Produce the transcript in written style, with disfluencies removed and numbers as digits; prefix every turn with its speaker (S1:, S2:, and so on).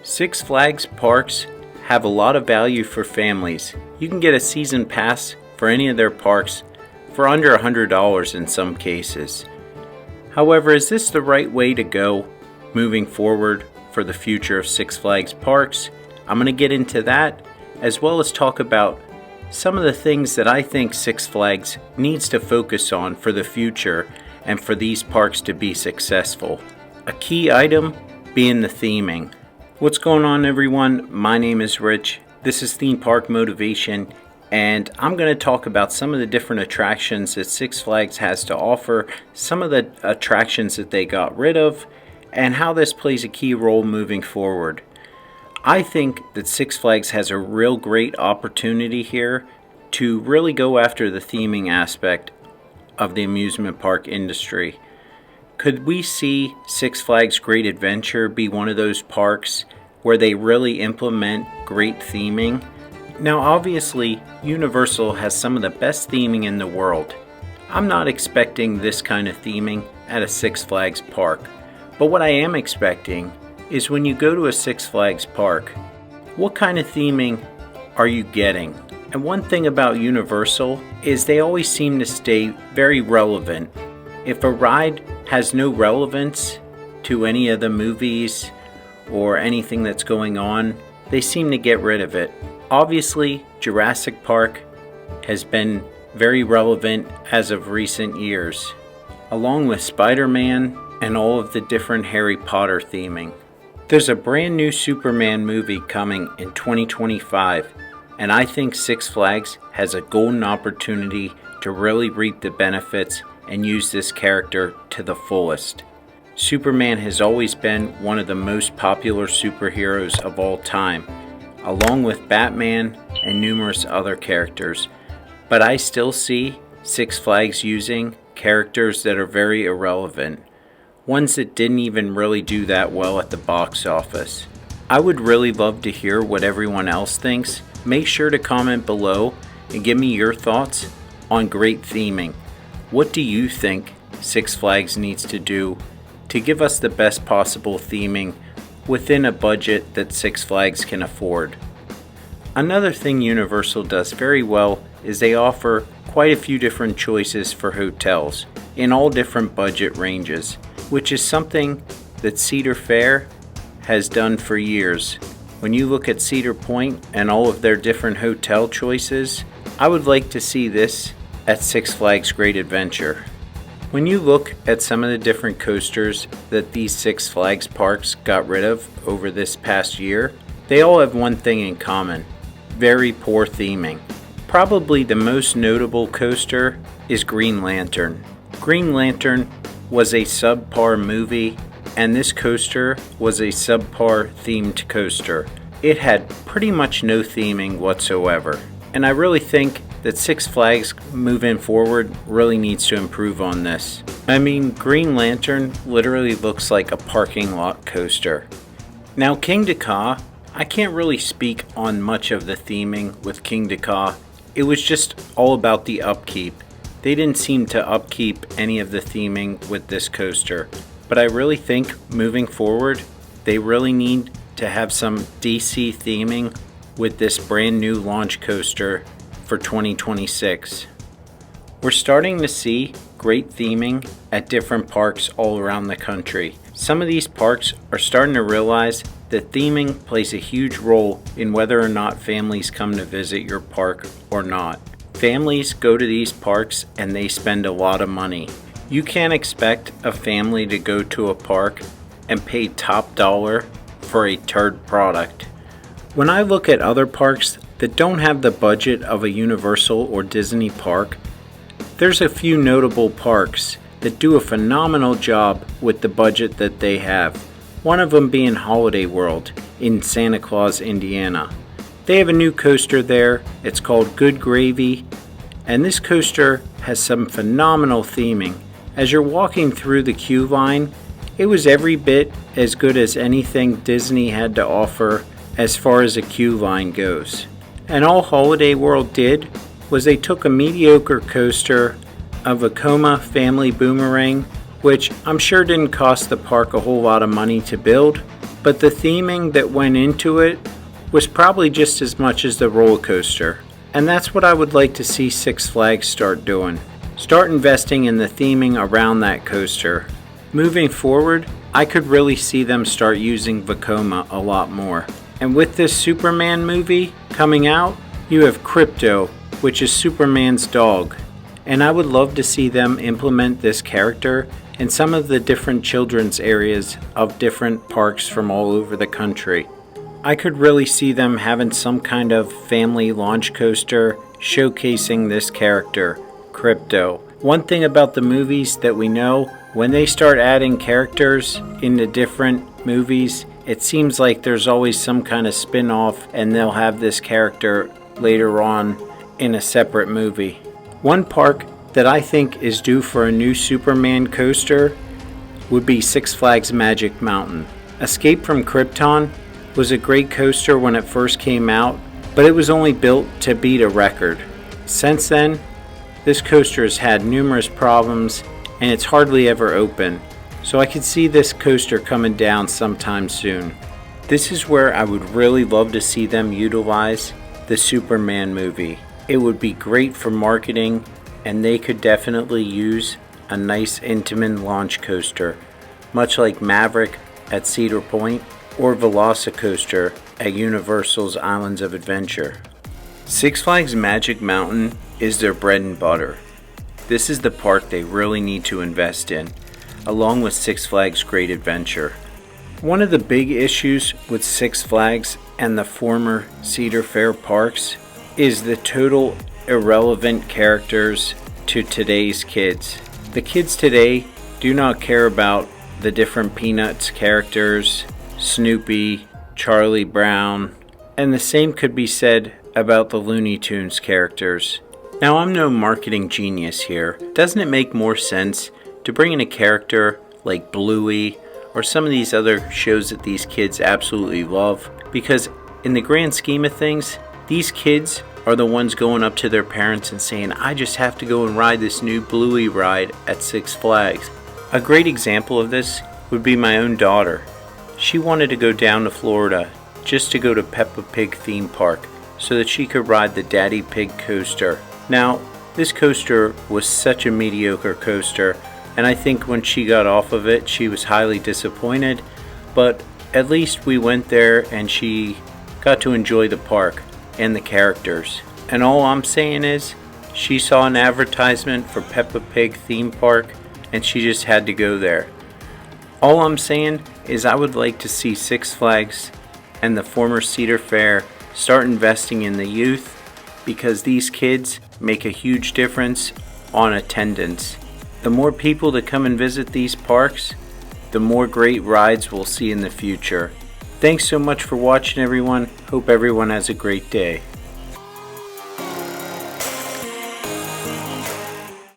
S1: Six Flags parks have a lot of value for families. You can get a season pass for any of their parks for under $100 in some cases. However, is this the right way to go moving forward for the future of Six Flags parks? I'm going to get into that, as well as talk about some of the things that I think Six Flags needs to focus on for the future and for these parks to be successful. A key item being the theming. What's going on, everyone? My name is Rich. This is Theme Park Motivation, and I'm going to talk about some of the different attractions that Six Flags has to offer, some of the attractions that they got rid of, and how this plays a key role moving forward. I think that Six Flags has a real great opportunity here to really go after the theming aspect of the amusement park industry. Could we see Six Flags Great Adventure be one of those parks where they really implement great theming? Now, obviously, Universal has some of the best theming in the world. I'm not expecting this kind of theming at a Six Flags park, but what I am expecting is when you go to a Six Flags park, what kind of theming are you getting? And one thing about Universal is they always seem to stay very relevant. If a ride has no relevance to any of the movies or anything that's going on, they seem to get rid of it. Obviously, Jurassic Park has been very relevant as of recent years, along with Spider-Man and all of the different Harry Potter theming. There's a brand new Superman movie coming in 2025, and I think Six Flags has a golden opportunity to really reap the benefits and use this character to the fullest. Superman has always been one of the most popular superheroes of all time, along with Batman and numerous other characters. But I still see Six Flags using characters that are very irrelevant, ones that didn't even really do that well at the box office. I would really love to hear what everyone else thinks. Make sure to comment below and give me your thoughts on great theming. What do you think Six Flags needs to do to give us the best possible theming within a budget that Six Flags can afford? Another thing Universal does very well is they offer quite a few different choices for hotels in all different budget ranges, which is something that Cedar Fair has done for years. When you look at Cedar Point and all of their different hotel choices, I would like to see this at Six Flags Great Adventure. When you look at some of the different coasters that these Six Flags parks got rid of over this past year, they all have one thing in common: very poor theming. Probably the most notable coaster is Green Lantern. Green Lantern was a subpar movie, and this coaster was a subpar themed coaster. It had pretty much no theming whatsoever, and I really think that Six Flags moving forward really needs to improve on this. I mean, Green Lantern literally looks like a parking lot coaster. Now, King Ka, I can't really speak on much of the theming with King Ka. It was just all about the upkeep. They didn't seem to upkeep any of the theming with this coaster. But I really think moving forward, they really need to have some DC theming with this brand new launch coaster for 2026. We're starting to see great theming at different parks all around the country. Some of these parks are starting to realize that theming plays a huge role in whether or not families come to visit your park or not. Families go to these parks and they spend a lot of money. You can't expect a family to go to a park and pay top dollar for a turd product. When I look at other parks that don't have the budget of a Universal or Disney park, there's a few notable parks that do a phenomenal job with the budget that they have. One of them being Holiday World in Santa Claus, Indiana. They have a new coaster there. It's called Good Gravy, and this coaster has some phenomenal theming. As you're walking through the queue line, it was every bit as good as anything Disney had to offer as far as a queue line goes. And all Holiday World did was they took a mediocre coaster of a Vekoma Family Boomerang, which I'm sure didn't cost the park a whole lot of money to build, but the theming that went into it was probably just as much as the roller coaster. And that's what I would like to see Six Flags start doing. Start investing in the theming around that coaster. Moving forward, I could really see them start using Vekoma a lot more. And with this Superman movie coming out, you have Crypto, which is Superman's dog. And I would love to see them implement this character in some of the different children's areas of different parks from all over the country. I could really see them having some kind of family launch coaster showcasing this character, Crypto. One thing about the movies that we know, when they start adding characters into different movies, it seems like there's always some kind of spin-off and they'll have this character later on in a separate movie. One park that I think is due for a new Superman coaster would be Six Flags Magic Mountain. Escape from Krypton was a great coaster when it first came out, but it was only built to beat a record. Since then, this coaster has had numerous problems and it's hardly ever open, so I could see this coaster coming down sometime soon. This is where I would really love to see them utilize the Superman movie. It would be great for marketing, and they could definitely use a nice Intamin launch coaster, much like Maverick at Cedar Point or Velocicoaster at Universal's Islands of Adventure. Six Flags Magic Mountain is their bread and butter. This is the park they really need to invest in, along with Six Flags Great Adventure. One of the big issues with Six Flags and the former Cedar Fair parks is the total irrelevant characters to today's kids. The kids today do not care about the different Peanuts characters, Snoopy, Charlie Brown, and the same could be said about the Looney Tunes characters. Now, I'm no marketing genius here. Doesn't it make more sense to bring in a character like Bluey or some of these other shows that these kids absolutely love? Because in the grand scheme of things, these kids are the ones going up to their parents and saying, I just have to go and ride this new Bluey ride at Six Flags. A great example of this would be my own daughter. She wanted to go down to Florida just to go to Peppa Pig theme park so that she could ride the Daddy Pig coaster. Now, this coaster was such a mediocre coaster, and I think when she got off of it, she was highly disappointed, but at least we went there and she got to enjoy the park and the characters. And all I'm saying is, she saw an advertisement for Peppa Pig theme park and she just had to go there. All I'm saying is I would like to see Six Flags and the former Cedar Fair start investing in the youth, because these kids make a huge difference on attendance. The more people that come and visit these parks, the more great rides we'll see in the future. Thanks so much for watching, everyone. Hope everyone has a great day.